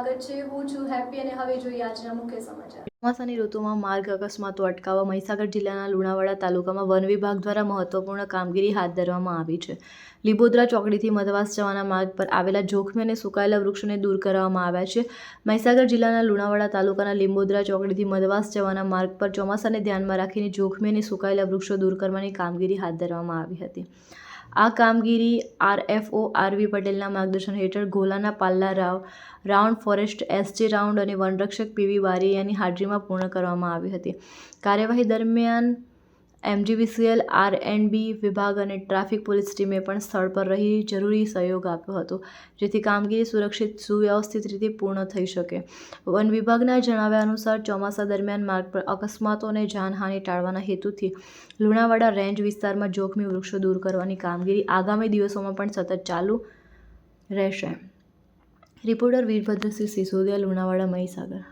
સ્વાગત છે। હું છું હેપી અને હવે જોઈએ આજના મુખ્ય સમાચાર। ચોમાસાની ઋતુમાં માર્ગ અકસ્માતો અટકાવવા મહીસાગર જિલ્લાના લુણાવાડા તાલુકામાં વન વિભાગ દ્વારા મહત્વપૂર્ણ કામગીરી હાથ ધરવામાં આવી છે। લીંબોદરા ચોકડીથી મધવાસ જવાના માર્ગ પર આવેલા જોખમી અને સુકાયેલા વૃક્ષોને દૂર કરવામાં આવ્યા છે। મહીસાગર જિલ્લાના લુણાવાડા તાલુકાના લીંબોદરા ચોકડીથી મધવાસ જવાના માર્ગ પર ચોમાસાને ધ્યાનમાં રાખીને જોખમી અને સુકાયેલા વૃક્ષો દૂર કરવાની કામગીરી હાથ ધરવામાં આવી હતી। આ કામગીરી RFO RV પટેલના માર્ગદર્શન હેઠળ ઘોલાના Palla round forest SJ round અને વનરક્ષક PV બારૈયાની હાજરીમાં પૂર્ણ કરવામાં આવી હતી। કાર્યવાહી દરમિયાન MGVCL R&B વિભાગ અને ટ્રાફિક પોલીસ ટીમે પણ સ્થળ પર રહી જરૂરી સહયોગ આપ્યો હતો, જેથી કામગીરી સુરક્ષિત સુવ્યવસ્થિત રીતે પૂર્ણ થઈ શકે। વન વિભાગના જણાવ્યા અનુસાર ચોમાસા દરમિયાન માર્ગ પર અકસ્માતો અને જાનહાનિ ટાળવાના હેતુથી લુણાવાડા રેન્જ વિસ્તારમાં જોખમી વૃક્ષો દૂર કરવાની કામગીરી આગામી દિવસોમાં પણ સતત ચાલુ રહેશે। રિપોર્ટર વીરભદ્રસિંહ સિસોદિયા, લુણાવાડા, મહીસાગર।